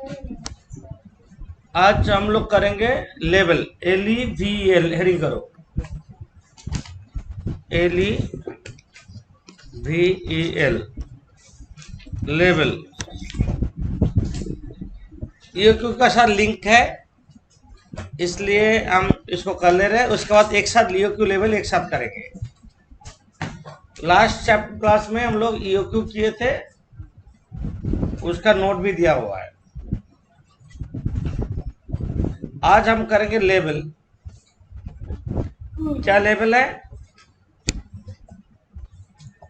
आज हम लोग करेंगे लेवल, LEVEL, हेडिंग करो, LEVEL, लेवल। ये क्योंकि साथ लिंक है इसलिए हम इसको कर ले रहे हैं। उसके बाद एक साथ EOQ लेवल एक साथ करेंगे। लास्ट चैप्टर क्लास में हम लोग EOQ किए थे, उसका नोट भी दिया हुआ है। आज हम करेंगे लेवल। क्या लेवल है?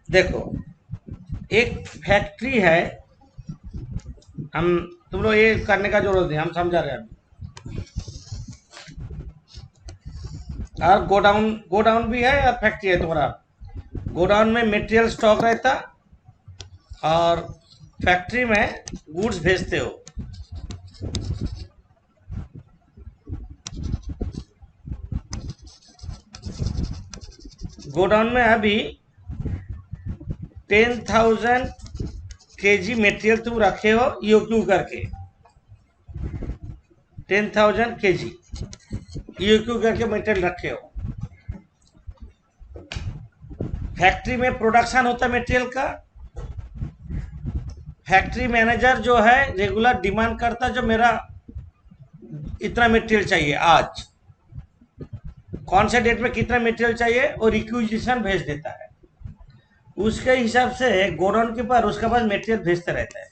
देखो, एक फैक्ट्री है, हम तुम लोग ये करने का जरूरत नहीं, हम समझा रहे हैं। और गोडाउन भी है और फैक्ट्री है तुम्हारा। गोडाउन में मटेरियल स्टॉक रहता और फैक्ट्री में गुड्स भेजते हो। गोडाउन में अभी 10,000 kg मटेरियल तुम रखे हो EOQ करके, 10,000 kg EOQ करके मटेरियल रखे हो। फैक्ट्री में प्रोडक्शन होता है मटेरियल का। फैक्ट्री मैनेजर जो है रेगुलर डिमांड करता है जो मेरा इतना मटेरियल चाहिए, आज कौन से डेट में कितना मटेरियल चाहिए, और रिक्विजिशन भेज देता है। उसके हिसाब से गोडाउन के पर उसके पास मटेरियल भेजते रहता है।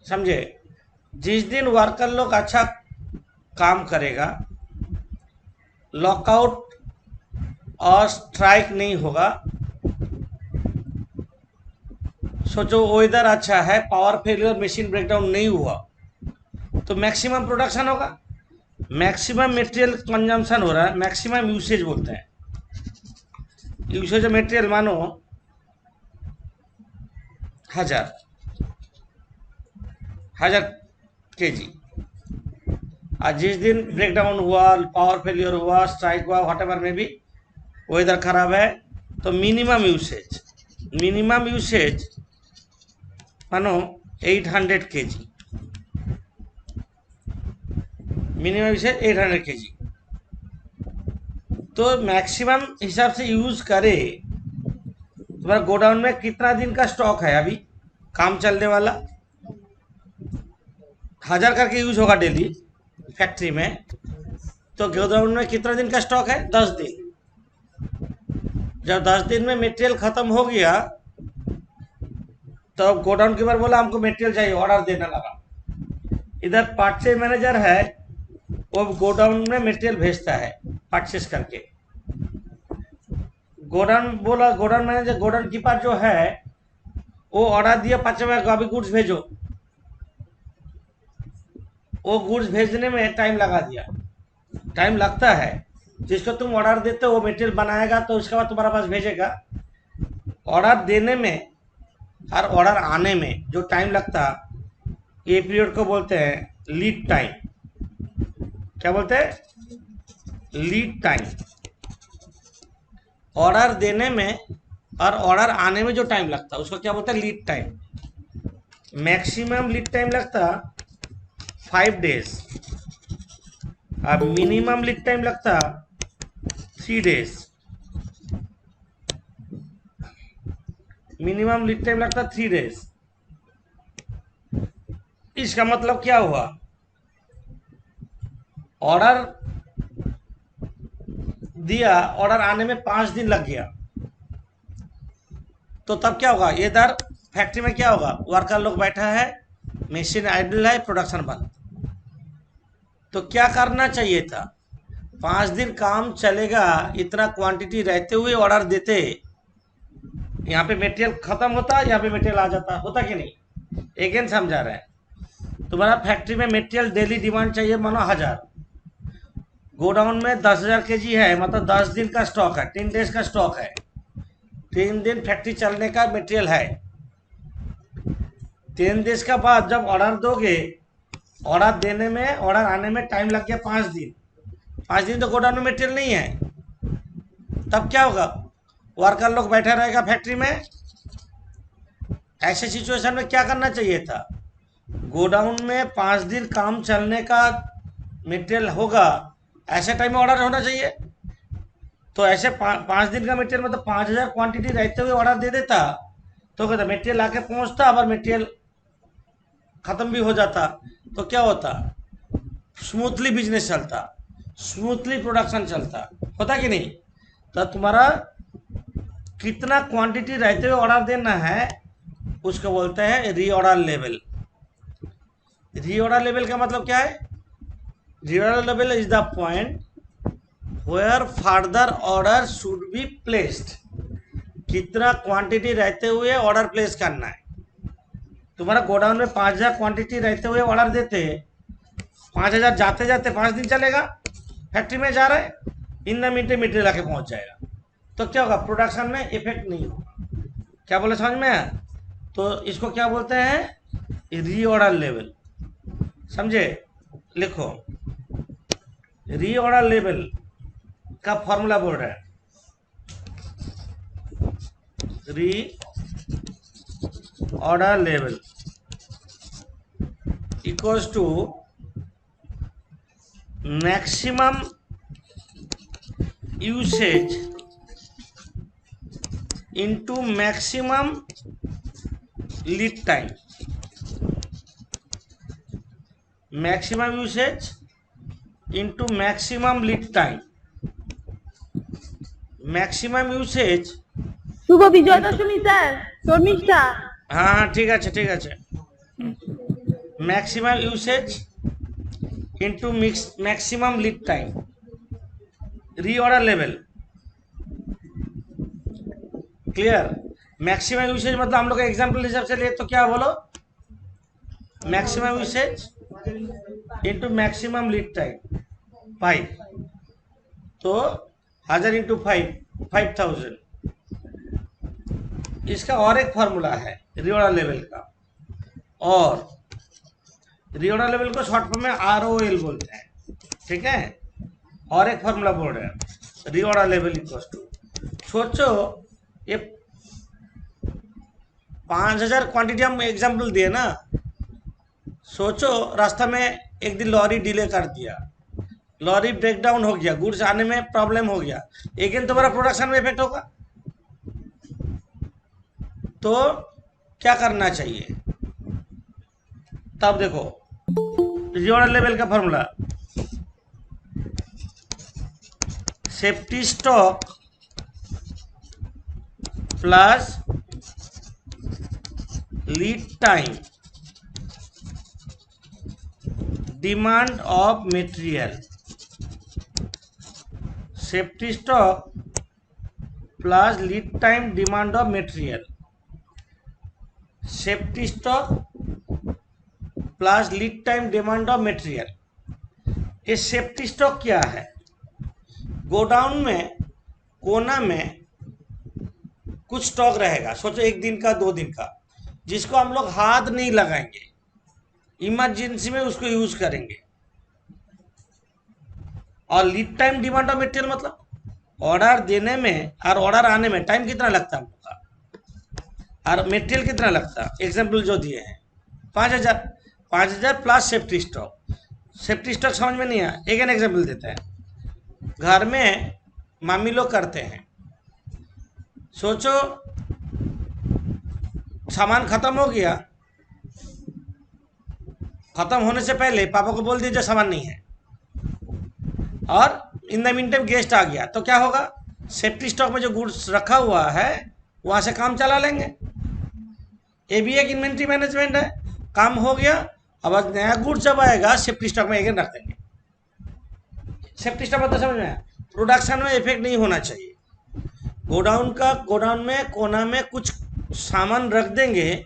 समझे? जिस दिन वर्कर लोग अच्छा काम करेगा, लॉकआउट और स्ट्राइक नहीं होगा, सोचो वेदर अच्छा है, पावर फेलियर, मशीन ब्रेकडाउन नहीं हुआ, तो मैक्सिमम प्रोडक्शन होगा, मैक्सिमम मटेरियल कंजम्पशन हो रहा है, मैक्सिमम यूसेज बोलते हैं। यूसेज मटेरियल मानो 1000 kg। आज जिस दिन ब्रेकडाउन हुआ, पावर फेलियर हुआ, स्ट्राइक हुआ, व्हाटएवर में भी वेदर खराब है, तो मिनिमम यूसेज मानो 800 kg, मिनिमम यूसेज 800 kg। तो मैक्सिमम हिसाब से यूज करे। तुम्हारा गोडाउन में कितना दिन का स्टॉक है अभी काम चलने वाला? 1000 करके यूज होगा डेली फैक्ट्री में, तो गोडाउन में कितना दिन का स्टॉक है? 10 दिन। जब 10 दिन में मटेरियल खत्म हो गया तो गोडाउन के बार बोला हमको मटेरियल चाहिए, ऑर्डर देने लगा। इधर परचेज मैनेजर है, वो गोडाउन में मटेरियल भेजता है परचेज करके। गोडाउन मैनेजर, गोडाउन कीपर जो है वो ऑर्डर दिया 5 को अभी गुड्स भेजो, वो गुड्स भेजने में टाइम लगा दिया। टाइम लगता है, जिसको तुम ऑर्डर देते हो वो मटेरियल बनाएगा तो उसके बाद तुम्हारे पास भेजेगा। ऑर्डर देने में और ऑर्डर आने में जो टाइम लगता, ये पीरियड को बोलते हैं लीड टाइम। क्या बोलते हैं? Lead time. ऑर्डर देने में और ऑर्डर आने में जो टाइम लगता है उसको क्या बोलते हैं? Lead time. Maximum lead time लगता 5 डेज और मिनिमम लीड टाइम लगता 3 डेज। मिनिमम लीड टाइम लगता 3 डेज। इसका मतलब क्या हुआ? ऑर्डर दिया, ऑर्डर आने में 5 दिन लग गया, तो तब क्या होगा? इधर फैक्ट्री में क्या होगा? वर्कर लोग बैठा है, मशीन आइडल है, प्रोडक्शन बंद। तो क्या करना चाहिए था? 5 दिन काम चलेगा, इतना क्वांटिटी रहते हुए ऑर्डर देते, यहाँ पे मटेरियल खत्म होता, यहाँ पे मटेरियल आ जाता, होता कि नहीं? अगेन समझा रहे हैं। तुम्हारा फैक्ट्री में मटेरियल डेली डिमांड चाहिए मानो 1000, गोडाउन में 10,000 kg है, मतलब 10 दिन का स्टॉक है, 3 डेज का स्टॉक है, 3 दिन फैक्ट्री चलने का मटेरियल है। 3 डेज का बाद जब ऑर्डर दोगे, ऑर्डर देने में ऑर्डर आने में टाइम लग गया 5 दिन। 5 दिन तो गोडाउन में मटेरियल नहीं है, तब क्या होगा? वर्कर लोग बैठा रहेगा फैक्ट्री में, ऐसे सिचुएशन में क्या करना चाहिए था, गोडाउन में 5 दिन काम चलने का मटेरियल होगा, ऐसे टाइम में ऑर्डर होना चाहिए। तो ऐसे 5 दिन का मटेरियल मतलब 5,000 क्वांटिटी रहते हुए ऑर्डर दे देता, तो कहता मटेरियल आके पहुंचता, अगर मटेरियल खत्म भी हो जाता तो क्या होता, स्मूथली बिजनेस चलता, स्मूथली प्रोडक्शन चलता, होता कि नहीं। तो तुम्हारा कितना क्वांटिटी रहते हुए ऑर्डर देना है उसको बोलते हैं रीऑर्डर लेवल। रीऑर्डर लेवल का मतलब क्या है, reorder level is the point where further order should be placed. कितना क्वांटिटी रहते हुए ऑर्डर प्लेस करना है। तुम्हारा गोडाउन में 5,000 क्वांटिटी रहते हुए ऑर्डर देते, 5,000 जाते जाते 5 दिन चलेगा, फैक्ट्री में जा रहा है, इन द मीन मटेरियल आके पहुंच जाएगा, तो क्या होगा, प्रोडक्शन में इफेक्ट नहीं होगा। क्या बोले समझ में आया। तो इसको क्या बोलते हैं, रीऑर्डर लेवल, समझे। लिखो, रीऑर्डर लेवल का फॉर्मूला बोल रहा है, reorder level equals to maximum usage into maximum lead time. Maximum usage into maximum lead time. Maximum usage শুভ বিজয় দশমী স্যার, শর্মিষ্ঠা। हाँ हाँ ठीक है ठीक है। Maximum usage into maximum lead time, reorder level. Clear. Maximum usage मतलब हम लोग का एग्जाम्पल हिसाब से लिए तो क्या बोलो, maximum usage into maximum lead time 5, तो 1000 इंटू 5 5000। इसका और एक फॉर्मूला है रीऑर्डर लेवल का, और रीऑर्डर लेवल को शॉर्ट फॉर्म में ROL बोलते हैं, ठीक है। और एक फॉर्मूला बोल रहे हैं रीऑर्डर लेवल इक्वल्स टू, सोचो ये 5,000 क्वांटिटी हम एग्जाम्पल दिए ना, सोचो रास्ता में एक दिन लॉरी डिले कर दिया, लॉरी ब्रेक डाउन हो गया, गुड्स आने में प्रॉब्लम हो गया, एक दिन तुम्हारा प्रोडक्शन में इफेक्ट होगा। तो क्या करना चाहिए, तब देखो रीऑर्डर लेवल का formula, safety stock plus lead time demand of material. Safety stock plus lead time demand of material. Safety stock plus lead time demand of material. ये सेफ्टी स्टॉक क्या है, गोडाउन में कोना में कुछ स्टॉक रहेगा, सोचो 1 दिन का 2 दिन का, जिसको हम लोग हाथ नहीं लगाएंगे, इमरजेंसी में उसको यूज करेंगे। और lead time demand of material मतलब ऑर्डर देने में और ऑर्डर आने में टाइम कितना लगता है हम लोग का, और मटेरियल कितना लगता है। एग्जाम्पल जो दिए हैं 5,000 plus safety stock. Safety stock समझ में नहीं आया, एक एग्जाम्पल देते हैं। घर में मामी लोग करते हैं, सोचो सामान खत्म हो गया, खत्म होने से पहले पापा को बोल दीजिए सामान नहीं है, और in the meantime guest आ गया, तो क्या होगा, सेफ्टी स्टॉक में जो गुड्स रखा हुआ है वहां से काम चला लेंगे। ये भी एक इन्वेंट्री मैनेजमेंट है, काम हो गया, अब नया गुड्स जब आएगा सेफ्टी स्टॉक में एक रख देंगे। सेफ्टी स्टॉक मतलब समझ में आया, प्रोडक्शन में इफेक्ट नहीं होना चाहिए। गोडाउन में कोना में कुछ सामान रख देंगे,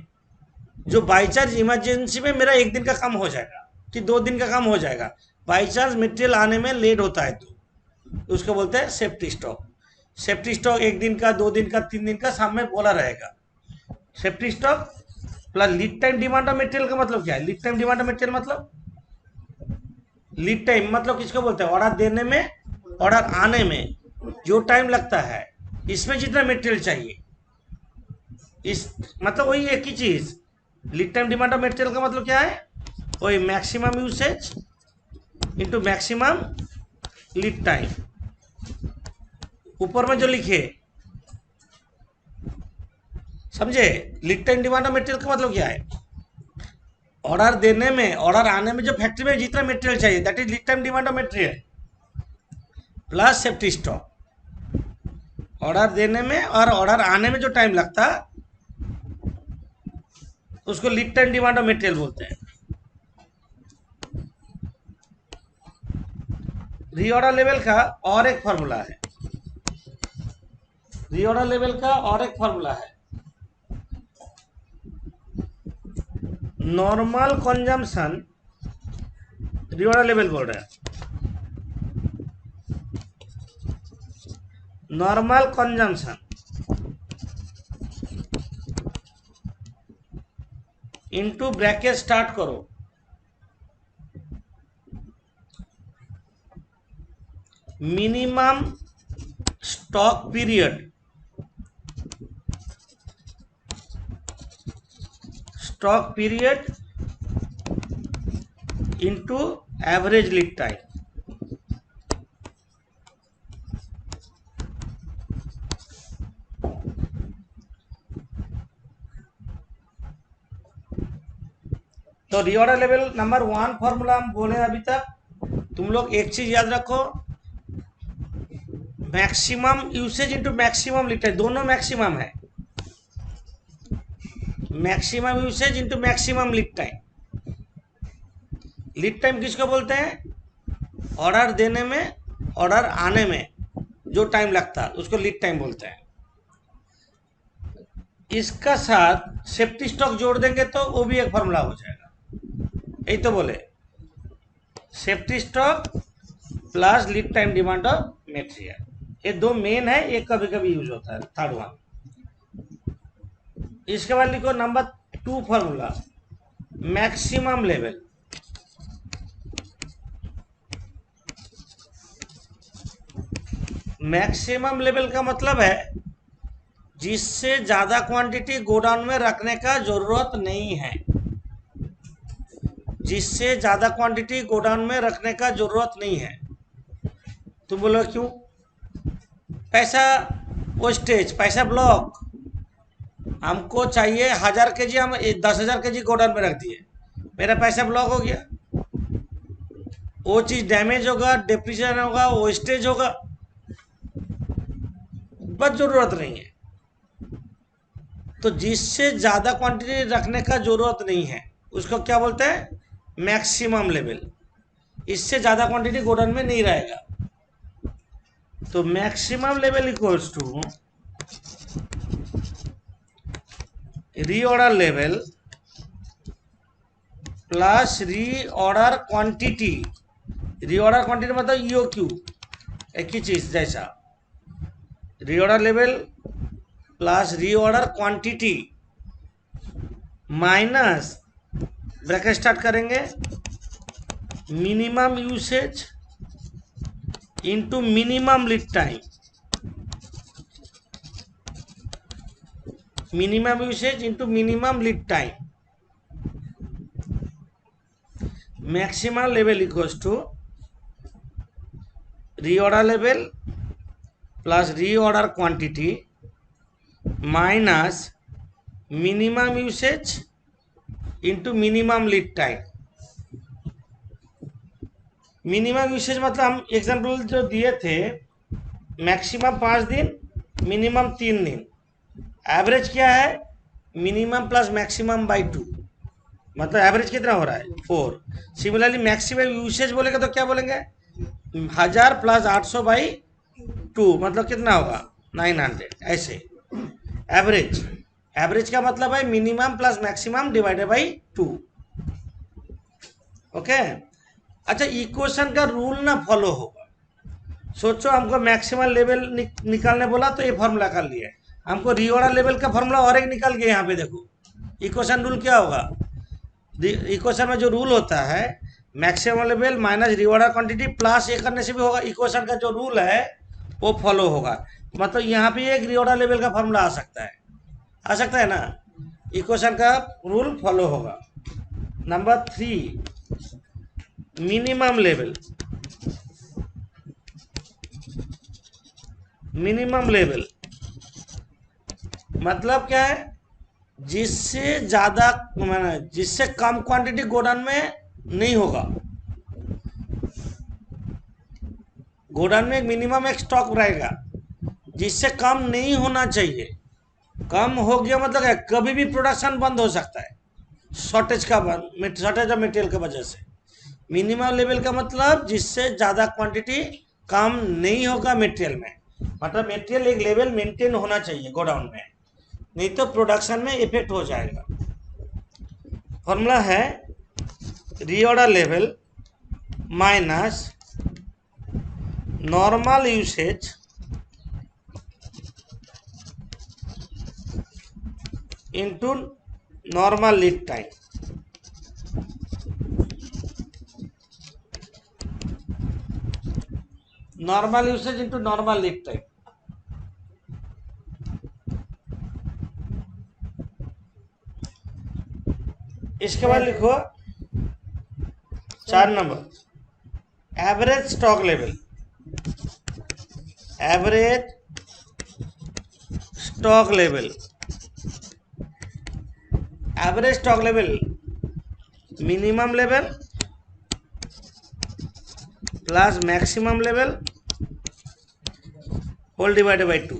जो बाई चांस इमरजेंसी में मेरा 1 दिन का काम हो जाएगा कि 2 दिन का काम हो जाएगा, बाई चांस मटेरियल आने में लेट होता है तो उसको बोलते हैं सेफ्टी स्टॉक। सेफ्टी स्टॉक 1 दिन का 2 दिन का 3 दिन का सामने बोला रहेगा। Safety stock plus lead time demand of material का मतलब क्या है, lead time demand of material मतलब, लीड टाइम मतलब किसको बोलते हैं, ऑर्डर देने में ऑर्डर आने में जो टाइम लगता है, इसमें जितना मटेरियल चाहिए इस मतलब वही एक ही चीज, lead time demand of material का मतलब क्या है, वही maximum usage into maximum lead time. ऊपर में जो लिखे, समझे, lead time demand of material का मतलब क्या है, ऑर्डर देने में, ऑर्डर आने में जो फैक्ट्री में जितना मटेरियल चाहिए that is lead time demand of material plus safety stock. Order देने में और ऑर्डर आने में जो टाइम लगता उसको lead time demand of material बोलते हैं। रीऑर्डर लेवल का और एक फॉर्मूला है, रीऑर्डर लेवल का और एक फॉर्मूला है, नॉर्मल कंजम्पशन, रीऑर्डर लेवल बोल रहे हैं, normal consumption into bracket start करो, minimum stock period, stock period into average lead time. तो रीऑर्डर लेवल नंबर 1 फॉर्मूला हम बोले अभी तक। तुम लोग एक चीज याद रखो, maximum usage into maximum lead time, दोनों मैक्सिमम है, maximum usage into maximum lead time. Lead time किसको बोलते हैं, ऑर्डर देने में, ऑर्डर आने में जो टाइम लगता है उसको लीड टाइम बोलते हैं। इसका साथ सेफ्टी स्टॉक जोड़ देंगे तो वो भी एक फॉर्मूला हो जाएगा, यही तो बोले, safety stock plus lead time demand of material. ये दो मेन है, एक कभी कभी यूज होता है, थर्ड वन। इसके बाद लिखो number 2 formula, maximum level, maximum level का मतलब है जिससे ज्यादा क्वांटिटी गोडाउन में रखने का जरूरत नहीं है, जिससे ज्यादा क्वांटिटी गोडाउन में रखने का जरूरत नहीं है। तुम बोलो क्यों, पैसा वेस्टेज, पैसा ब्लॉक, हमको चाहिए 1000 के जी, हम 10,000 के जी गोडाउन में रख दिए, मेरा पैसा ब्लॉक हो गया, वो चीज डैमेज होगा, डिप्रीशिएशन होगा, वेस्टेज होगा, बस जरूरत नहीं है। तो जिससे ज्यादा क्वांटिटी रखने का जरूरत नहीं है उसको क्या बोलते हैं, मैक्सिमम लेवल। इससे ज्यादा क्वांटिटी गोडाउन में नहीं रहेगा। तो maximum level equals to reorder level plus reorder quantity. Reorder quantity मतलब ईओक्यू, एक ही चीज जैसा, reorder level plus reorder quantity minus bracket start करेंगे minimum usage into minimum lead time, minimum usage into minimum lead time. Maximum level equals to reorder level plus reorder quantity minus minimum usage into minimum lead time. Minimum usage मतलब हम example जो दिए थे, maximum 5 दिन, minimum 3 दिन, average क्या है, minimum plus maximum by 2, मतलब एवरेज कितना हो रहा है 4। सिमिलरली मैक्सिमम यूसेज बोलेंगे तो क्या बोलेंगे, 1000 प्लस 800 बाई 2, मतलब कितना होगा 900, ऐसे। एवरेज, एवरेज का मतलब है minimum plus maximum divided by 2। Okay, अच्छा इक्वेशन का रूल ना फॉलो होगा। सोचो हमको मैक्सिमम लेवल निकालने बोला तो ये फॉर्मूला कर लिया, हमको रीऑर्डर लेवल का फॉर्मूला और एक निकल गया। यहाँ पे देखो इक्वेशन रूल क्या होगा, इक्वेशन में जो रूल होता है maximum level minus reorder quantity plus ये करने से भी होगा, इक्वेशन का जो रूल है वो फॉलो होगा। मतलब यहाँ पे एक रीऑर्डर लेवल का फॉर्मूला आ सकता है, आ सकता है ना, इक्वेशन का रूल फॉलो होगा। Number 3, minimum level. Minimum level मतलब क्या है, जिससे ज़्यादा जिससे कम क्वांटिटी गोडाउन में नहीं होगा। गोडाउन में एक मिनिमम एक स्टॉक रहेगा जिससे कम नहीं होना चाहिए। कम हो गया मतलब क्या, कभी भी प्रोडक्शन बंद हो सकता है शॉर्टेज ऑफ मटेरियल की वजह से। मिनिमम लेवल का मतलब जिससे ज़्यादा क्वांटिटी कम नहीं होगा मटेरियल में, मतलब मटेरियल एक लेवल मेंटेन होना चाहिए गोडाउन में, नहीं तो प्रोडक्शन में इफेक्ट हो जाएगा। फॉर्मूला है reorder level minus normal usage into normal lead time. Normal usage into normal lead time. इसके बाद लिखो 4 number, average stock level. Average stock level, average stock level minimum level plus maximum level whole divided by 2।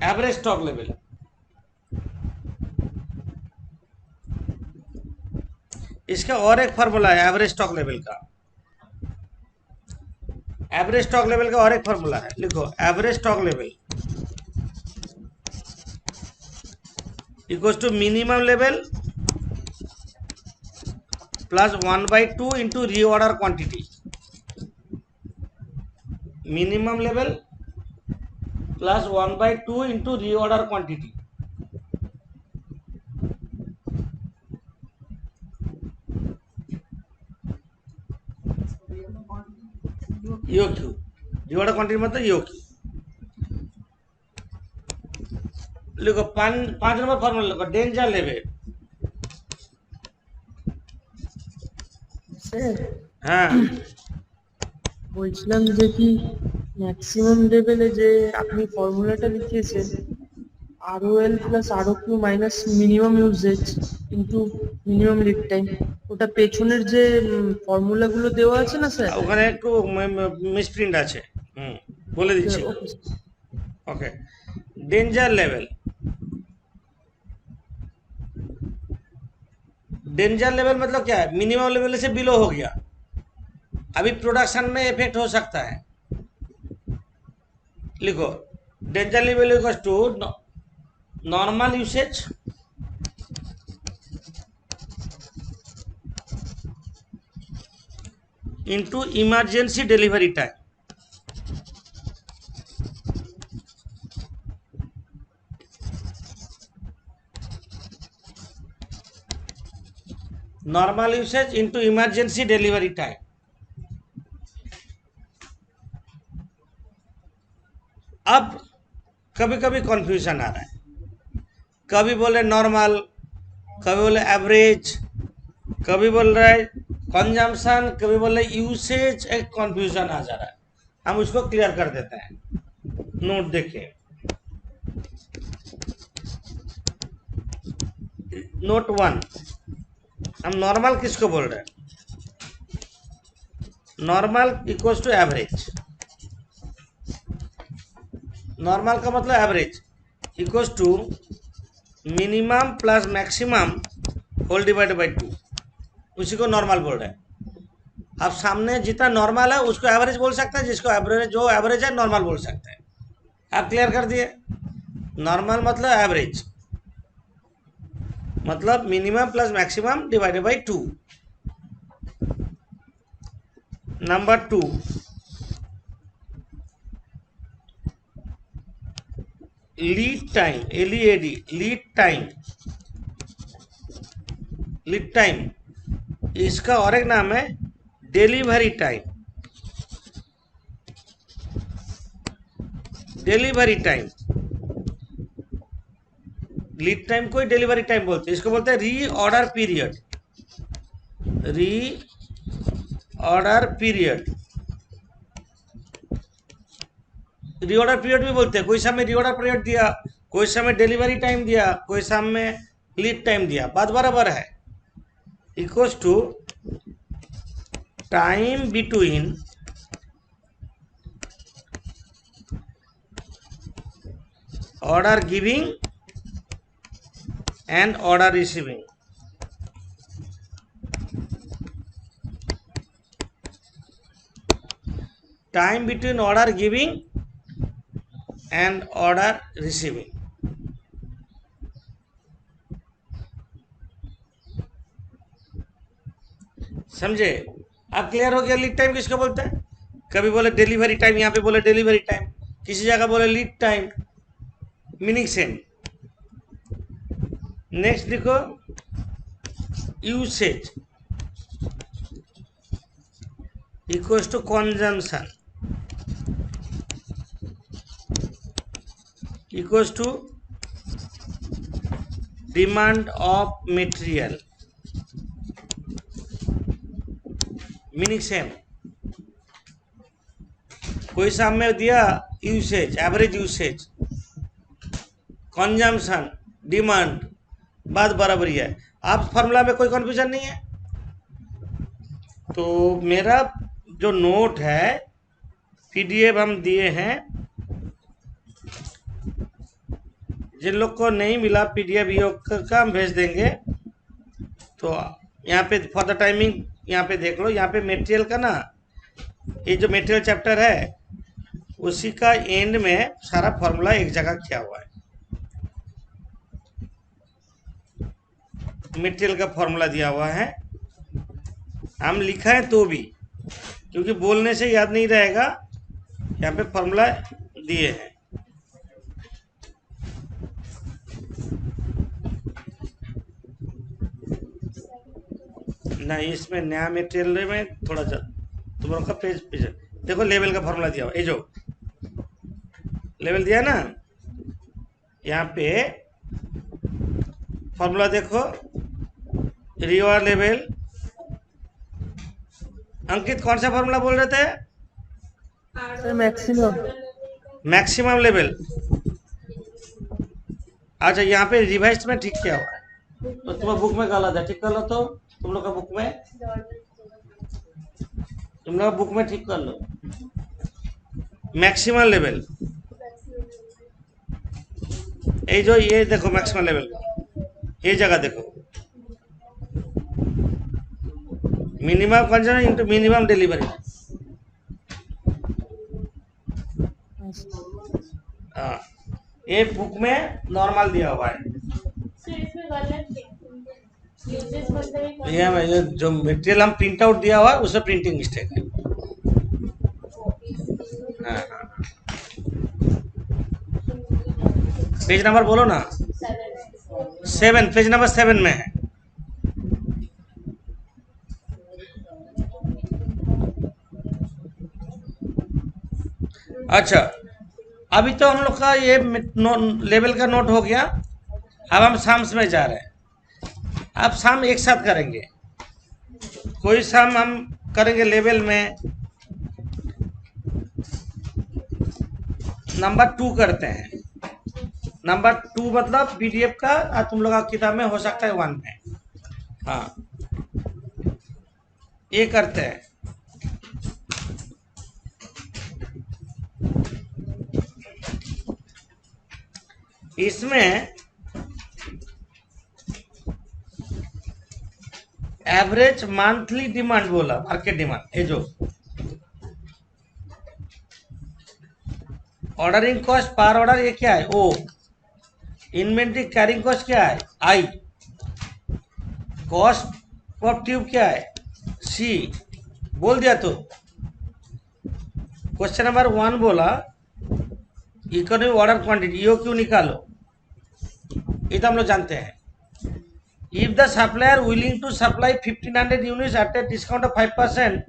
Average stock level. इसका और एक formula है average stock level का। Average stock level का और एक फार्मूला है, लिखो average stock level equals to minimum level plus 1/2 into reorder quantity. Minimum level plus 1/2 into reorder quantity. EO Q reorder quantity मतलब यो क्यू। लिखो 5 नंबर फॉर्मूला लिखो, डेंजर लेवल। স্যার हाँ বলছিলাম যে কি ম্যাক্সিমাম লেভেলে যে আপনি ফর্মুলাটা লিখিয়েছেন ROL plus ROQ minus minimum usage into minimum lead time, ওটা পেছনের যে ফর্মুলাগুলো দেওয়া আছে না স্যার? ওখানে একটু মিসপ্রিন্ট আছে, বলে দিচ্ছি। ওকে okay, danger level. Danger level मतलब क्या है, मिनिमम लेवल से बिलो हो गया, अभी प्रोडक्शन में इफेक्ट हो सकता है। लिखो danger level equals to normal usage into emergency delivery time. Normal usage into emergency delivery time. अब कभी कभी कंफ्यूजन आ रहा है, कभी बोले नॉर्मल, कभी बोले एवरेज, कभी बोल रहा है कंजम्पशन, कभी बोल रहे यूसेज, एक कंफ्यूजन आ जा रहा है। हम उसको क्लियर कर देते हैं। नोट देखिए, नोट 1, हम नॉर्मल किसको बोल रहे हैं, normal equals to average. Normal का मतलब average equals to minimum plus maximum whole divided by 2, उसी को नॉर्मल बोल रहे हैं। अब सामने जितना नॉर्मल है उसको एवरेज बोल सकते हैं, जिसको एवरेज जो एवरेज है नॉर्मल बोल सकते हैं। आप क्लियर कर दिए, नॉर्मल मतलब एवरेज मतलब minimum plus maximum divided by 2। Number 2, lead time, LEAD, lead time. Lead time इसका और एक नाम है delivery time. Delivery time lead time को ही डिलीवरी टाइम बोलते हैं। इसको बोलते हैं री ऑर्डर पीरियड, री ऑर्डर पीरियड, रीऑर्डर पीरियड भी बोलते हैं। कोई समय रीऑर्डर पीरियड दिया, कोई समय डिलीवरी टाइम दिया, कोई समय लीड टाइम दिया, बात बराबर है। Equals to time between order giving and order receiving. Time between order giving and order receiving. समझे? अब क्लियर हो गया लीड टाइम किसको बोलते हैं? कभी बोले डिलीवरी टाइम, यहाँ पे बोले डिलीवरी टाइम, किसी जगह बोले lead time, meaning same. Next देखो usage equals to consumption equals to demand of material, meaning same. कोई सामने दिया usage, average usage, consumption, demand, बात बराबरी है। आप फॉर्मूला में कोई कंफ्यूजन नहीं है? तो मेरा जो नोट है पीडीएफ हम दिए हैं, जिन लोग को नहीं मिला पीडीएफ योग का हम भेज देंगे। तो यहाँ पे फॉर द टाइमिंग यहाँ पे देख लो, यहाँ पे मटेरियल का ना, ये जो मटेरियल चैप्टर है उसी का एंड में सारा फॉर्मूला एक जगह किया हुआ है। मटेरियल का फॉर्मूला दिया हुआ है, हम लिखा है तो भी, क्योंकि बोलने से याद नहीं रहेगा, यहाँ पे फॉर्मूला दिए हैं। नहीं, इसमें नया मटेरियल में थोड़ा सा तुम लोग का पेज देखो, लेवल का फॉर्मूला दिया हुआ, ये जो लेवल दिया ना, यहाँ पे फॉर्मूला देखो, रिवार्ड लेवल। अंकित कौन सा फॉर्मूला बोल रहे थे? Maximum, maximum level. अच्छा, यहाँ पे रिवाइज में ठीक किया हुआ है, तो तुम्हारा बुक में गलत है, ठीक कर लो। तो तुम लोग का बुक में, तुम लोग बुक में ठीक कर लो। मैक्सिमम लेवल, ये जो ये देखो मैक्सिमम लेवल, ये जगह देखो, minimum consumption into minimum delivery. हाँ, ये बुक में नॉर्मल दिया हुआ है। ये जो मटेरियल हम प्रिंट आउट दिया हुआ है उसमें प्रिंटिंग मिस्टेक है। हाँ, पेज नंबर बोलो ना। 7, पेज नंबर 7 में है। अच्छा, अभी तो हम लोग का ये लेवल का नोट हो गया। अब हम साम्स में जा रहे हैं। अब साम एक साथ करेंगे। कोई साम हम करेंगे लेवल में नंबर 2 करते हैं। नंबर 2 मतलब पीडीएफ का, और तुम लोग किताब में हो सकता है 1 में। हाँ, ये करते हैं। इसमें एवरेज मंथली डिमांड बोला, मार्केट डिमांड। ये जो ऑर्डरिंग कॉस्ट पर ऑर्डर, ये क्या है? ओ। इन्वेंट्री कैरिंग कॉस्ट क्या है? आई। कॉस्ट ऑफ ट्यूब क्या है? सी। बोल दिया तो क्वेश्चन नंबर 1 बोला इकोनॉमिक ऑर्डर क्वांटिटी, यो क्यों निकालो, ये तो हम लोग जानते हैं। If the supplier willing to supply 1500 units at a discount of 5%,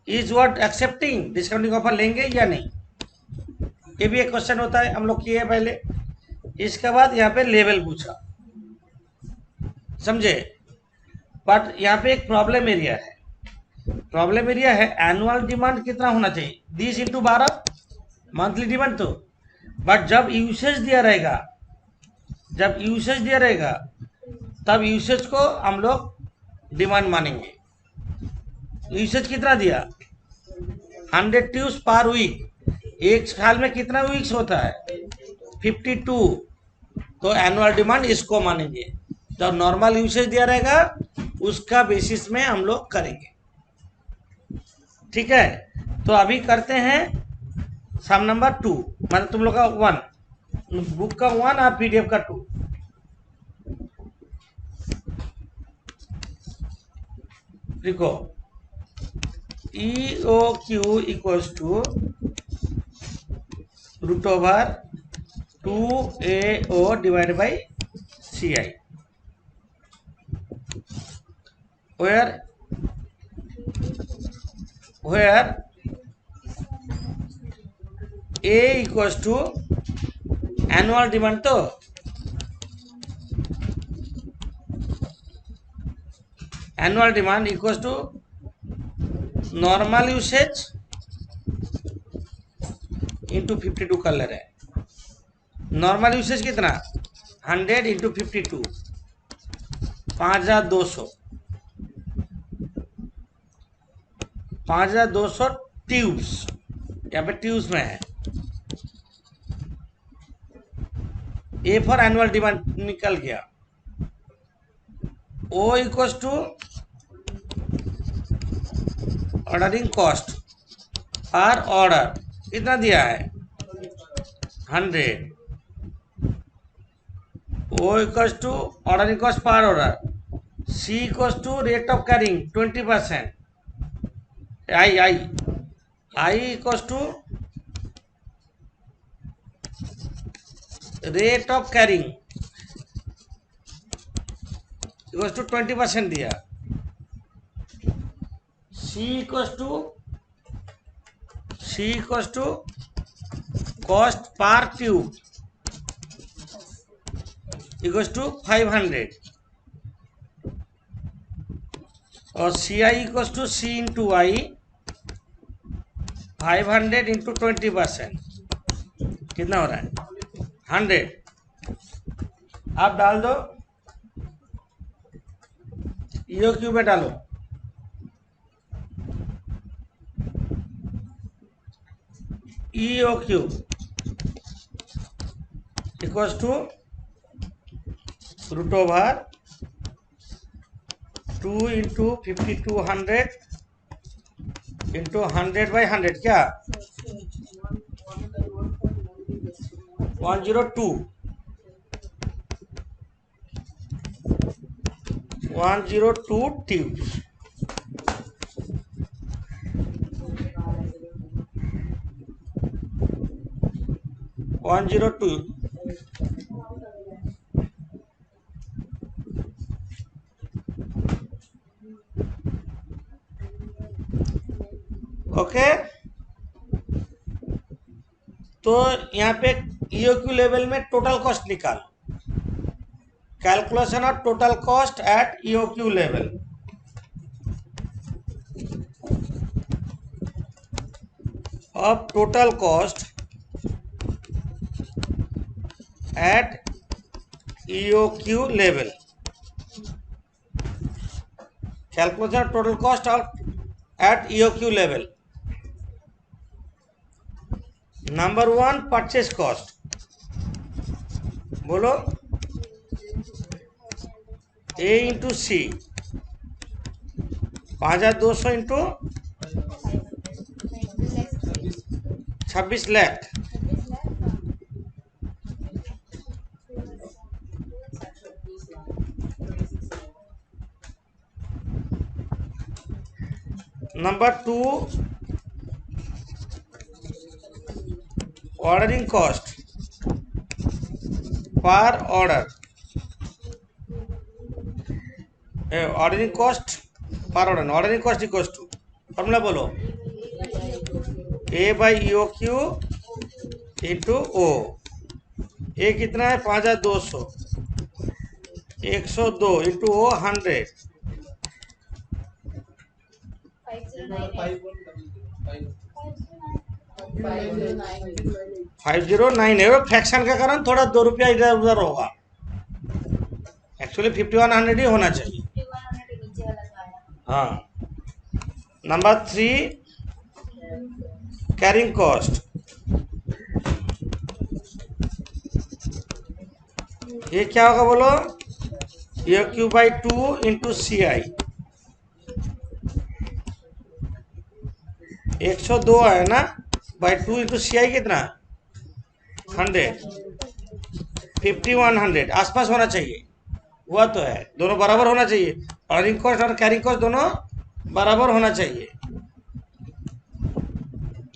is what accepting discounting offer, लेंगे या नहीं? ये भी एक क्वेश्चन होता है, हम लोग किए पहले। इसके बाद यहाँ पे लेवल पूछा, समझे। बट यहाँ पे एक प्रॉब्लम एरिया है, प्रॉब्लम एरिया है एनुअल डिमांड कितना होना चाहिए, 20/12 मंथली डिमांड तो। बट जब यूसेज दिया रहेगा, जब यूसेज दिया रहेगा तब यूसेज को हम लोग डिमांड मानेंगे। यूसेज कितना दिया, 100 ट्यूब्स पर वीक, एक साल में कितना वीक्स होता है, 52, तो एनुअल डिमांड इसको मानेंगे। जब नॉर्मल यूसेज दिया रहेगा उसका बेसिस में हम लोग करेंगे, ठीक है। तो अभी करते हैं सम नंबर 2, मतलब तुम लोग का 1, बुक का 1 और पीडीएफ का 2। देखो EOQ equals to √2AO divide by CI, where A equals to annual demand, तो annual demand equals to normal usage into 52 कर ले रहे हैं। नॉर्मल यूसेज कितना, 100 इंटू 52, 5200, 5200 ट्यूब्स, यहाँ पे ट्यूब्स में है। ए फॉर एनुअल डिमांड निकल गया। O equals to ordering cost per order, कितना दिया है, 100। O equals to ordering cost per order, C equals to rate of carrying 20%, I equals to rate of carrying equals to 20% दिया। C equals to cost per tube equals to 500, और C I equals to C into I, 500 into 20%, कितना हो रहा है, 100। आप डाल दो, EOQ में डालो, EOQ equals to √2 into 5200 into 100/100, क्या 102 ट्यूब्स। ओके, तो यहाँ पे EOQ लेवल में टोटल कॉस्ट निकालो, calculation of total cost at EOQ level. Of total cost at EOQ level, calculation of total cost at EOQ level. Number 1 purchase cost, बोलो A into C, 5200 into 26 lakh, number 2 ordering cost per order, ordering cost per order, ordering cost equals to, formula बोलो, A/EOQ into O, ये कितना है 5200, 102 into वो 100, 5098 है। Fraction के कारण थोड़ा 2 रुपया इधर उधर होगा, एक्चुअली 5100 ही होना चाहिए। हाँ। नंबर 3 कैरिंग कॉस्ट, ये क्या होगा बोलो, ये Q/2 इंटू CI, 102 है ना, बाई 2 इंटू CI कितना 100, 5100 आसपास होना चाहिए, हुआ तो है, दोनों बराबर होना चाहिए, ऑर्डरिंग कॉस्ट और कैरिंग कॉस्ट दोनों बराबर होना चाहिए।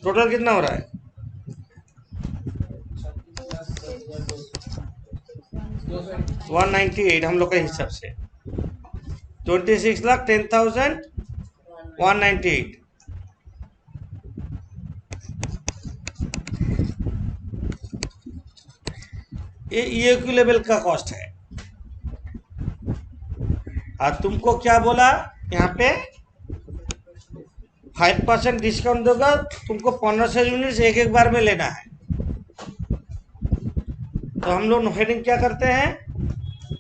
टोटल कितना हो रहा है, 198 हम लोग के हिसाब से, 26,10,198। ये EOQ लेवल का कॉस्ट है। और तुमको क्या बोला, यहाँ पे 5% डिस्काउंट देगा, तुमको 1500 यूनिट्स एक बार में लेना है। तो हम लोग हेडिंग क्या करते हैं,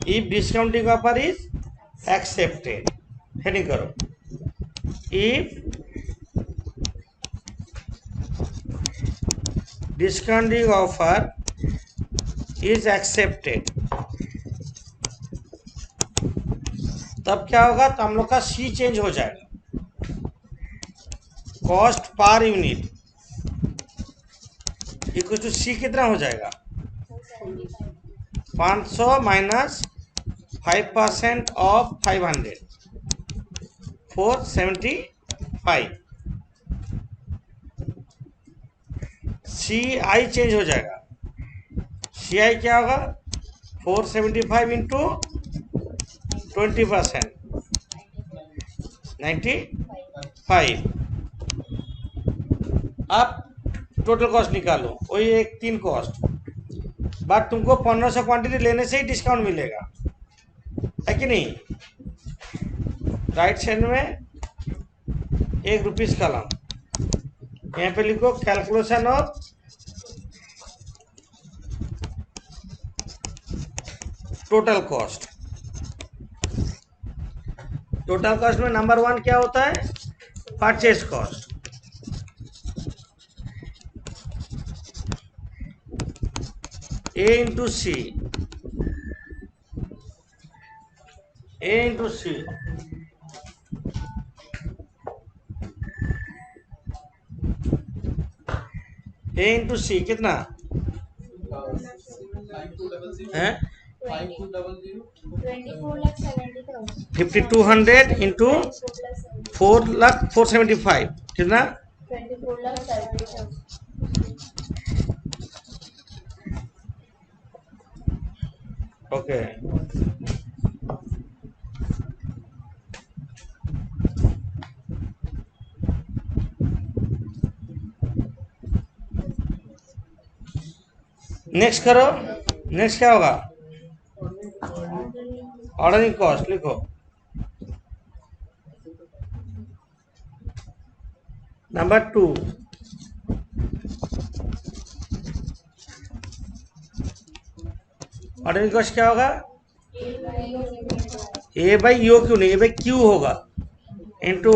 if discounting offer is accepted, heading करो, if discounting offer is accepted, तब क्या होगा, तो हम लोग का सी चेंज हो जाएगा, cost per unit equal to सी कितना हो जाएगा, 500 माइनस 5% ऑफ 500, 475। CI चेंज हो जाएगा, CI क्या होगा, 475 इंटू 20%, 95। अब टोटल कॉस्ट निकालो, वही एक 3 कॉस्ट, बट तुमको 1500 क्वांटिटी लेने से ही डिस्काउंट मिलेगा, है कि नहीं। राइट साइड में ₹1 कॉलम, यहाँ पे लिखो calculation of total cost. Total cost में नंबर 1 क्या होता है, परचेज कॉस्ट, A इंटू सी, A इंटू सी, A इंटू सी कितना है, 5200 इंटू 4,475 कितना, 24,70,000। ओके। नेक्स्ट करो, नेक्स्ट क्या होगा, ऑर्डरिंग कॉस्ट लिखो, नंबर 2 ऑर्डरिंग कॉस्ट क्या होगा, A बाई यो क्यू नहीं, A बाई क्यू होगा, इंटू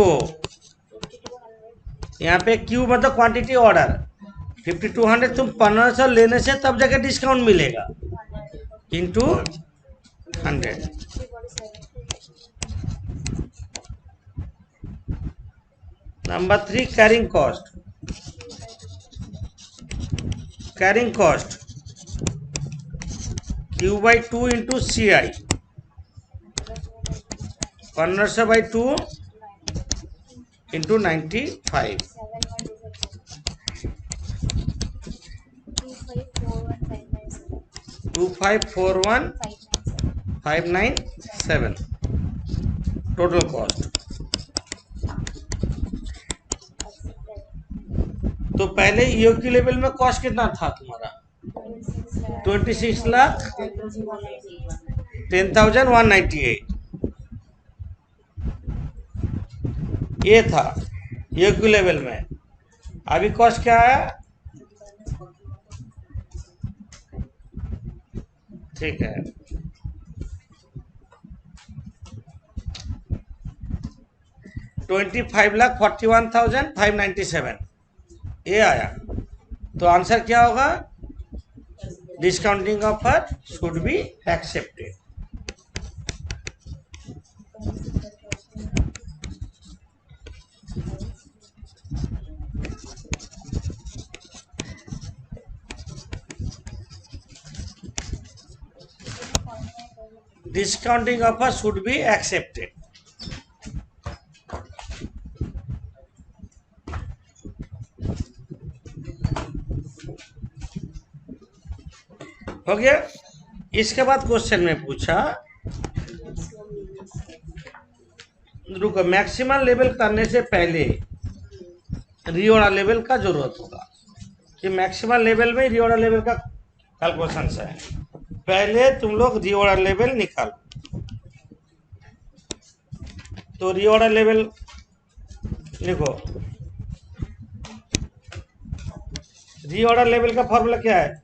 यहाँ पे क्यू मतलब क्वांटिटी ऑर्डर, 5200 तुम 1500 लेने से तब जाके डिस्काउंट मिलेगा, into 100। Number 3 carrying cost, carrying cost Q/2 into CI, 1500/2 into 95, 2541,597 total cost. तो पहले EOQ लेवल में कॉस्ट कितना था तुम्हारा, 26,10,198 ये था योग्य लेवल में। अभी कॉस्ट क्या आया? ठीक है, 25,41,597 ये आया। तो आंसर क्या होगा? Discounting offer should be accepted. Discounting offer should be accepted. हो गया। इसके बाद क्वेश्चन में पूछा, रुको, मैक्सिमम लेवल करने से पहले रीऑर्डर लेवल का जरूरत होगा कि मैक्सिमम लेवल में रीऑर्डर लेवल का कैलकुलेशन है। पहले तुम लोग रीऑर्डर लेवल निकालो। तो रीऑर्डर लेवल लिखो। रीऑर्डर लेवल का फॉर्मूला क्या है?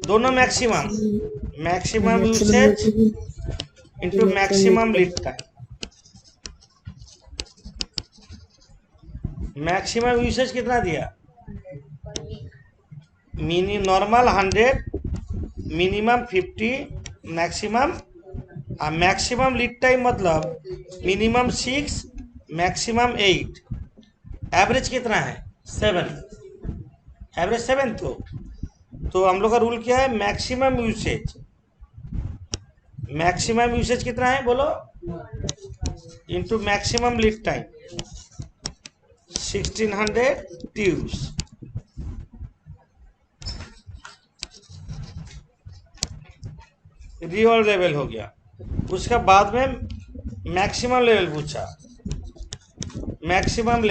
दोनों maximum usage into maximum lead time. Maximum usage कितना दिया? Normal 100, minimum 50, maximum lead time मतलब मिनिमम 6, मैक्सिमम 8, एवरेज कितना है? 7, एवरेज 7। तो हम लोग का रूल क्या है? मैक्सिमम यूसेज कितना है बोलो? Into maximum lead time 1600 tubes. Reorder level हो गया। उसका बाद में मैक्सिमम लेवल पूछा। मैक्सिमम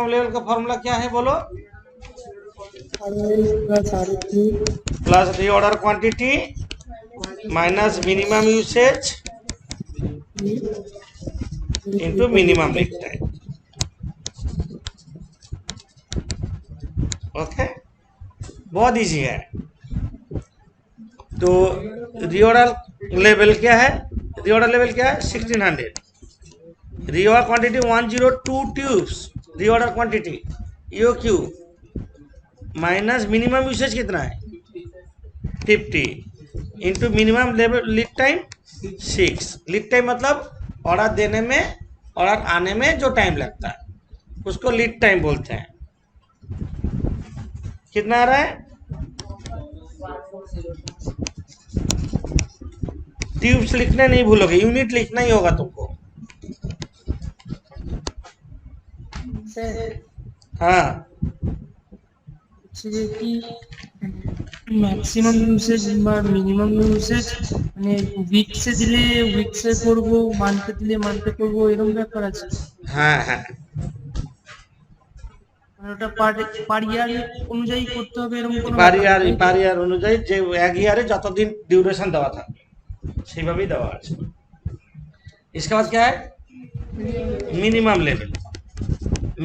लेवल का फॉर्मूला क्या है बोलो? Plus reorder quantity minus minimum usage into minimum lead time. Okay, बहुत इजी है। तो रीऑर्डर लेवल क्या है? 1600। Reorder quantity 102 tubes. Reorder quantity EOQ minus minimum usage कितना है? 50 into minimum level lead time 6। Lead time मतलब ऑर्डर देने में, ऑर्डर आने में जो टाइम लगता है उसको लीड टाइम बोलते हैं। कितना आ रहा है? ट्यूब्स लिखने नहीं भूलोगे, यूनिट लिखना ही होगा तुमको। हाँ, ম্যাক্সিমাম ইউসেজ বা মিনিমাম ইউসেজ মানে উইকসে দিলে উইকসে করব, মান্থে দিলে মান্থে করব, এরকম ব্যাপার আছে। হ্যাঁ হ্যাঁ, মানে ওটা পার ইয়ার অনুযায়ী করতে হবে এরকম কোনো পার ইয়ার অনুযায়ী যে এক ইয়ারে যতদিন ডিউরেশন দেওয়া থাকবে সেইভাবেই দেওয়া আছে। इसके बाद क्या है?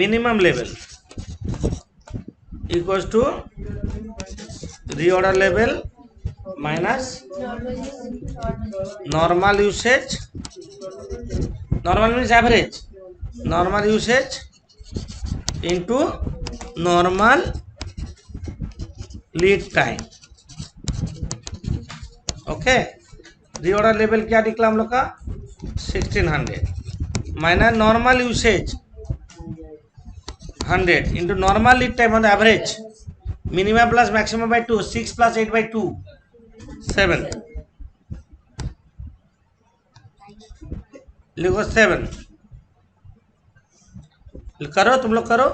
Minimum level equals to reorder level minus normal usage. Normal means average. Normal usage into normal lead time. Okay, reorder level क्या निकला हम लोग का? 1600 minus normal usage 100 into normal lead time on average minimum plus maximum by 2, 6 plus 8 by 2 7। लिखो 7। करो तुम लोग करो।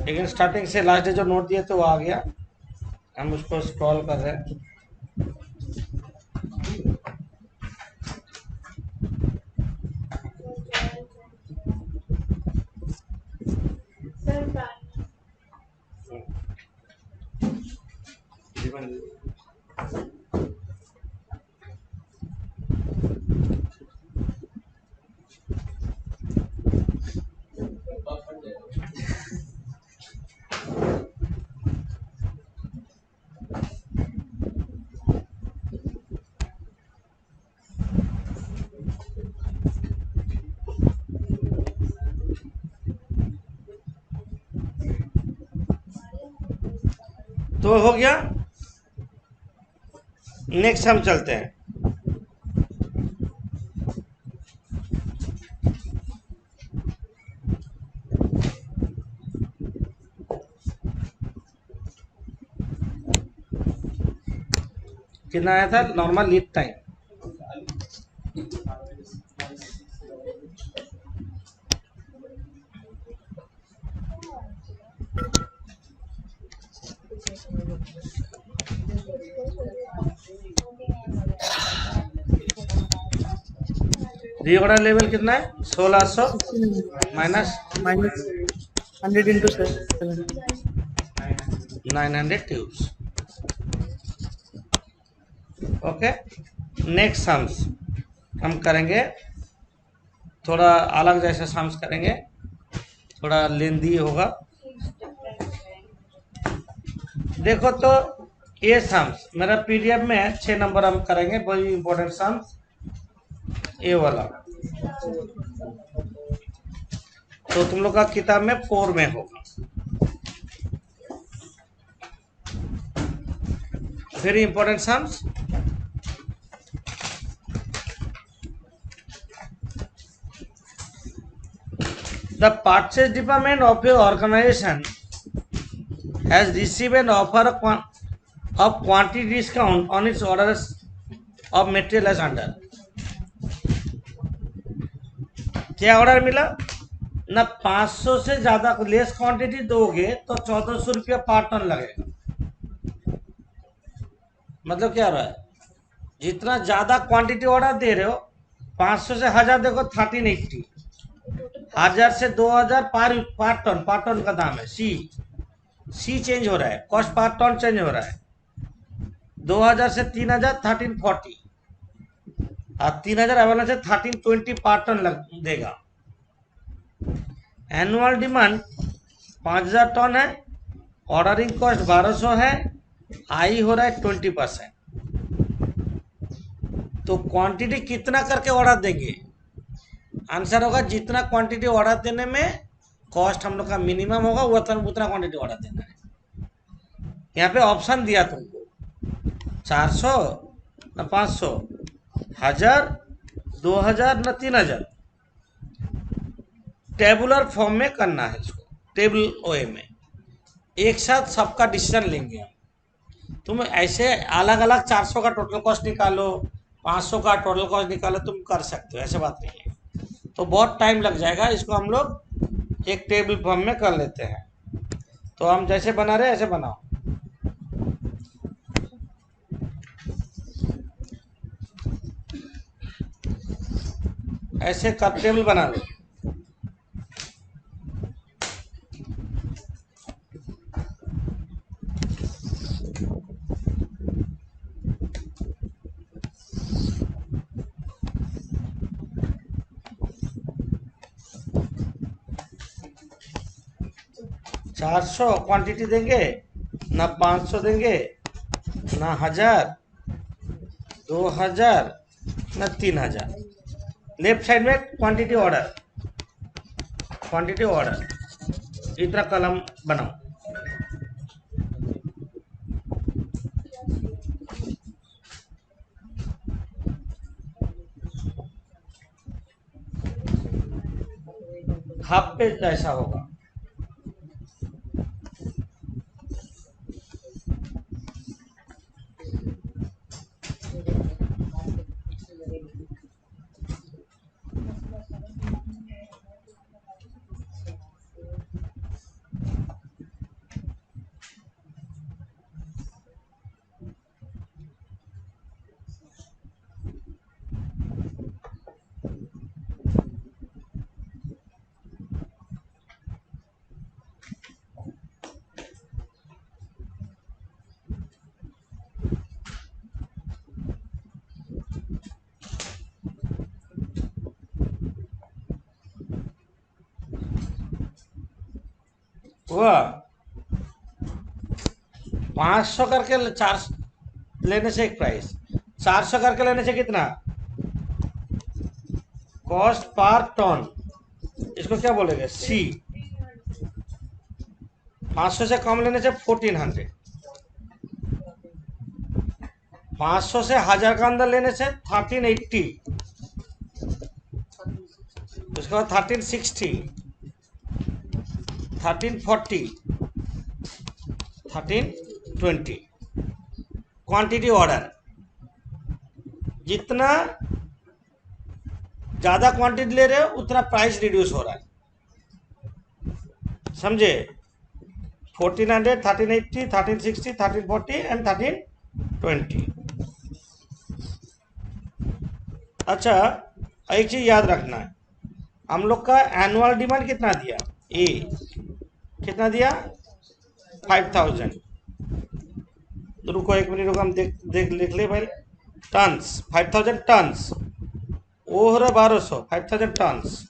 लेकिन स्टार्टिंग से लास्ट डे जो नोट दिए थे वो आ गया, हम उसको स्क्रॉल कर रहे हैं। तो हो गया। नेक्स्ट हम चलते हैं। कितना आया था normal lead time? Reorder level कितना है? 1600 minus minus 100 into 7. 900 tubes. Okay, next sums हम करेंगे, थोड़ा अलग जैसे सम्स करेंगे, थोड़ा लेंदी होगा। देखो तो ये सम्स मेरा पीडीएफ में है, 6 नंबर हम करेंगे, बहुत इंपॉर्टेंट सम्स ये वाला। तो तुम लोग का किताब में 4 में होगा। Very important sums. The purchase department of your organization has received an offer of quantity discount on its orders of material as under। क्या ऑर्डर मिला ना? 500 से ज्यादा लेस क्वांटिटी दोगे तो 1400 रुपया पर टन लगेगा। मतलब क्या रहा है, जितना ज्यादा क्वांटिटी ऑर्डर दे रहे हो, 500 से 1000 देखो 1380, 1000 से 2000 पर टन का दाम है। सी चेंज हो रहा है, कॉस्ट पर टन चेंज हो रहा है। 2000 से 3000 1340, और 3000 अवेलेबल से 1320 पर टन देगा। एनुअल डिमांड 5000 टन है, ऑर्डरिंग कॉस्ट 1200 है, आई हो रहा है 20%। तो क्वांटिटी कितना करके ऑर्डर देंगे? आंसर होगा जितना क्वांटिटी ऑर्डर देने में कॉस्ट हम लोग का मिनिमम होगा उतना क्वांटिटी ऑर्डर देना है। यहाँ पे ऑप्शन दिया तुमको 400 ना 500, 1000, 2000 ना 3000। टेबुलर फॉर्म में करना है इसको, टेबल ओए में एक साथ सबका डिसीजन लेंगे हम। तुम ऐसे अलग अलग 400 का टोटल कॉस्ट निकालो, 500 का टोटल कॉस्ट निकालो, तुम कर सकते हो, ऐसे बात नहीं है। तो बहुत टाइम लग जाएगा, इसको हम लोग एक टेबल फॉर्म में कर लेते हैं। तो हम जैसे बना रहे हैं ऐसे बनाओ। ऐसे कब टेबल बना लो। चार 400 क्वांटिटी देंगे ना, 500 देंगे ना, 1000, 2000 ना 3000। लेफ्ट साइड में क्वांटिटी ऑर्डर इतना कलम बनाओ। हाफ पेज ऐसा होगा। हुआ 500 करके 4 लेने से एक प्राइस, 400 करके लेने से कितना कॉस्ट पर टन, इसको क्या बोलेंगे सी। 500 से कम लेने से 1400, 500 से 1000 का अंदर लेने से 1380, उसके बाद 1360, 1340, 1320। क्वांटिटी ऑर्डर, जितना ज्यादा क्वांटिटी ले रहे हो उतना प्राइस रिड्यूस हो रहा है, समझे। 1400, 1380, 1360, 1340 एंड 1320। अच्छा, एक चीज याद रखना है, हम लोग का एनुअल डिमांड कितना दिया, ए कितना दिया 5000। तो रुको एक मिनट, रुको हम देख लिख ले पहले। टन्स 5000 टन्स, ओ हो रहा है 1200, 5000 टन्स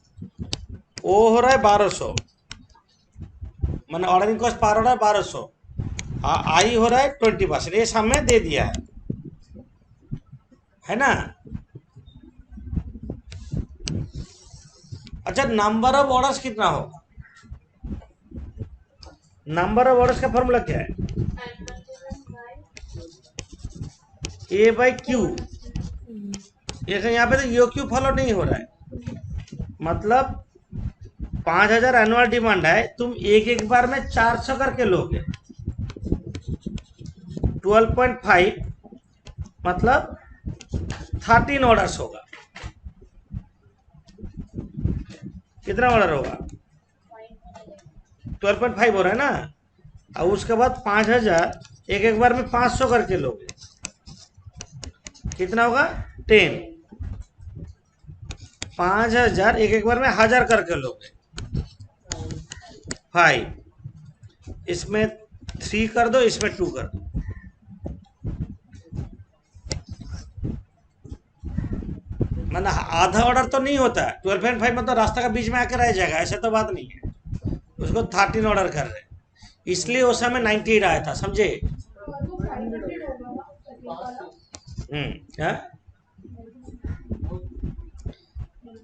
ओ हो रहा है 1200, मैंने ऑर्डरिंग कॉस्ट पर ऑर्डर 1200, आई हो रहा है 20%, ये सामने दे दिया है ना। अच्छा, नंबर ऑफ ऑर्डर्स कितना होगा, नंबर ऑफ ऑर्डर्स का फॉर्मूला क्या है, ए बाई क्यू। यहाँ पे तो यो क्यू फॉलो नहीं हो रहा है, मतलब 5000 एनुअल डिमांड है, तुम एक एक बार में 400 करके लोगे, 12.5 मतलब 13 ऑर्डर्स होगा। कितना ऑर्डर होगा 12.5 हो रहा है ना, और उसके बाद 5000 एक एक बार में 500 करके लोगे, कितना होगा 10। 5000 एक एक बार में 1000 करके लोगे 5, इसमें 3 कर दो, इसमें 2 कर दो, मतलब आधा ऑर्डर तो नहीं होता। 12.5 मतलब रास्ता का बीच में आकर रह जाएगा, ऐसा तो बात नहीं है, उसको 13 ऑर्डर कर रहे हैं, इसलिए उस समय 98 आया था, समझे।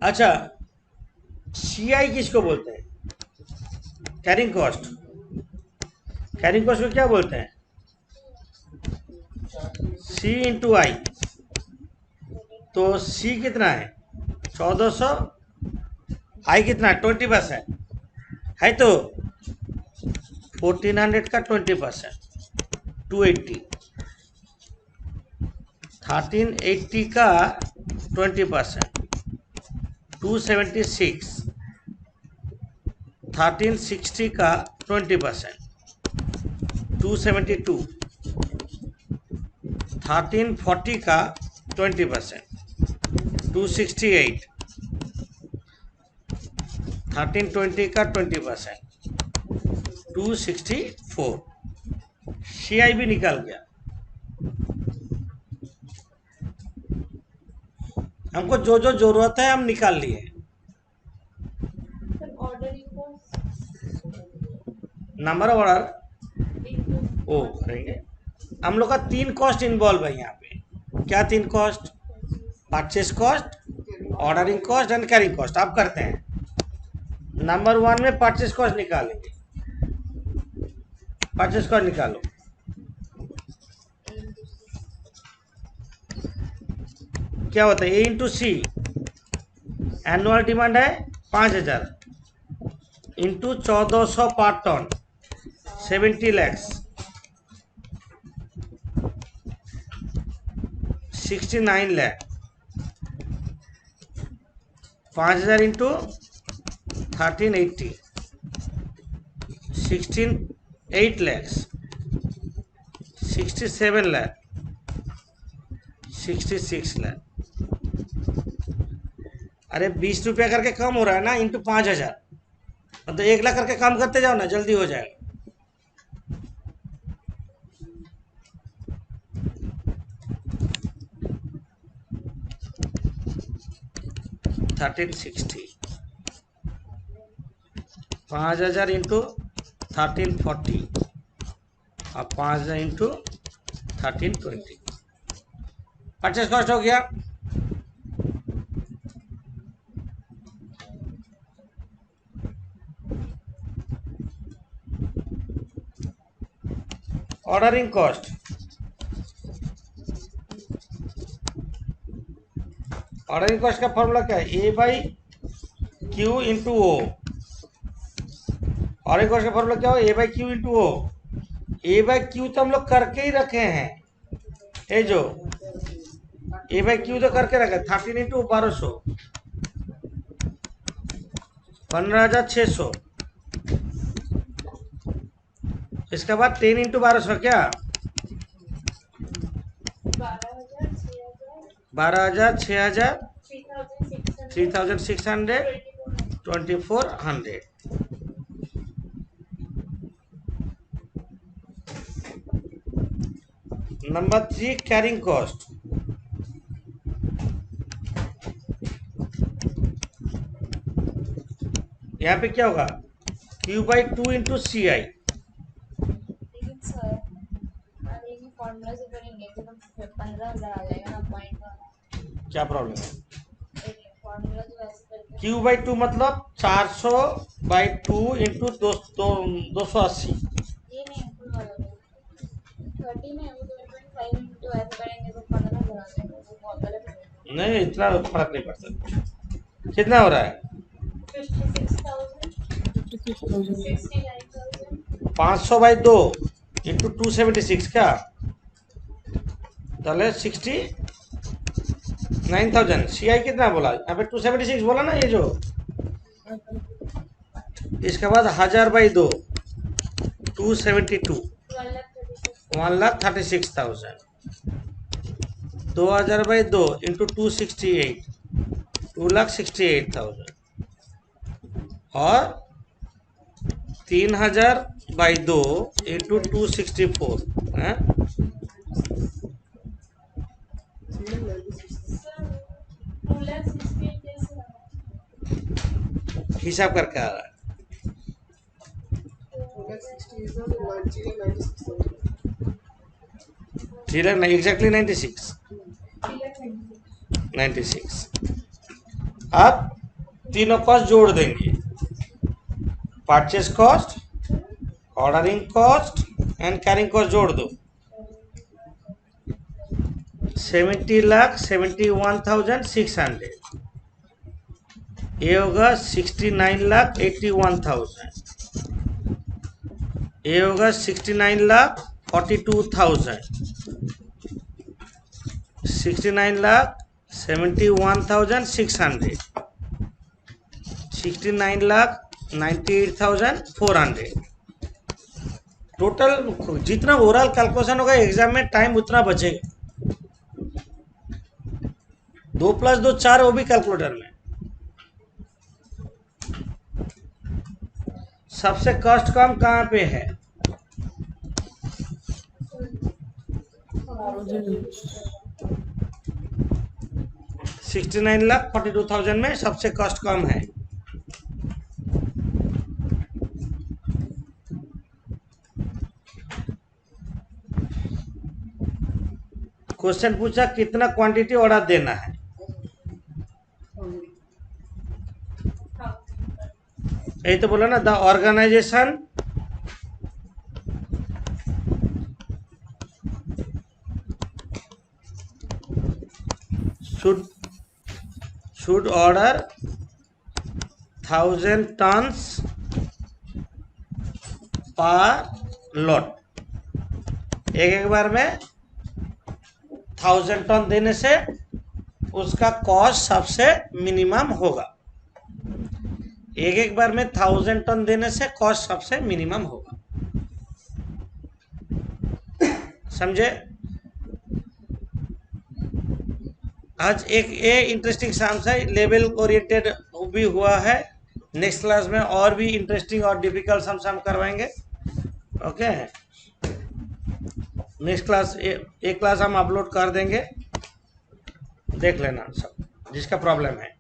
अच्छा, सीआई किसको बोलते हैं, कैरिंग कॉस्ट। कैरिंग कॉस्ट को क्या बोलते हैं, सी इंटू आई। तो सी कितना है 1400, आई कितना है 20% है, तो 1400 का 20% 280, 1380 का 20% 276, 1360 का 20% 272, 1340 का 20% 268, 1320 का 20% 264। सीआई भी निकाल गया, हमको जो जो जरूरत है हम निकाल लिए। नंबर ऑफ ऑर्डर ओ करेंगे, हम लोग का 3 कॉस्ट इन्वॉल्व है यहाँ पे। क्या 3 cost, purchase cost, ordering cost and carrying cost. आप करते हैं नंबर 1 में परचेस कॉस्ट निकालेंगे, परचेस कॉस्ट निकालो, क्या होता है ए इंटू सी, एनुअल डिमांड है 5000 इंटू 1400 पर टन 70 लैक्स 69 लाख 5000 इंटू 1380 8 लैक्स 67 लाख 66 लाख। अरे 20 रुपया करके कम हो रहा है ना, इंटू 5000, तो 1 लाख करके काम करते जाओ ना, जल्दी हो जाएगा। $1360 5000 इंटू 1340 और 5000 इंटू 1320 परचेस कॉस्ट हो गया। ऑर्डरिंग कॉस्ट, ऑर्डरिंग कॉस्ट का फॉर्मूला क्या है? A by Q into O. Ordering cost का फॉर्मूला क्या हो? A by Q into O. A by Q तो हम लोग करके ही रखे हैं, ये जो ए बाई क्यू तो करके रखे 13 इंटू 1200 15,600। इसके बाद 10 इंटू 1200 क्या 12,000 6,000 3,600 2,400। Number 3 carrying cost. यहाँ पे क्या होगा? Q बाई 2 इंटू सी आई। लेकिन सर अरे ये फॉर्मूला से करेंगे तो 15,000 आ जाएगा ना पॉइंट वाला। क्या प्रॉब्लम है? फॉर्मूला तो वैसे करके Q बाई 2 मतलब 400 बाई 2 इंटू 280। ये नहीं इंक्लूड वाला 30 में वो 2.5 इंटू ऐसे करेंगे तो 15,000 आ जाएगा, वो बहुत गलत है। नहीं, इतना फर्क नहीं पड़ता। कितना हो रहा है? 56,000 69,000 500 बाई 2 इंटू 276 क्या ताले 69,000। सी आई कितना बोला? यहाँ पे 276 बोला ना, ये जो इसके बाद 1000 बाई 2 272 1,36,000। 2000 बाई 2 इंटू 268 2,68,000 और 3000 बाई 2 इंटू 264 है 2,68,000 कैसे रहा? हिसाब करके आ रहा है। जीरो नहीं, एग्जैक्टली 96। अब तीनों कॉस्ट जोड़ देंगे, purchase cost, ordering cost and carrying cost जोड़ दो। 70,71,600। ये होगा 69,81,000। ये होगा 69,42,000। 69,71,600। 69,98,400। टोटल जितना ओवरऑल कैलकुलेशन होगा एग्जाम में टाइम उतना बचेगा। 2 + 2 4, वो भी कैलकुलेटर में। सबसे कॉस्ट कम कहाँ पे है? 69,42,000 में सबसे कॉस्ट कम है। क्वेश्चन पूछा कितना क्वांटिटी ऑर्डर देना है। यही तो बोला ना, the organisation should order 1,000 tons per lot। एक बार में 1,000 टन देने से उसका कॉस्ट सबसे मिनिमम होगा। एक एक बार में 1000 टन देने से कॉस्ट सबसे मिनिमम होगा, समझे। आज एक ये इंटरेस्टिंग साम्स है, लेवल ओरिएंटेड भी हुआ है। नेक्स्ट क्लास में और भी इंटरेस्टिंग और डिफिकल्ट सम्स हम करवाएंगे। ओके, नेक्स्ट क्लास एक क्लास हम अपलोड कर देंगे, देख लेना सब जिसका प्रॉब्लम है।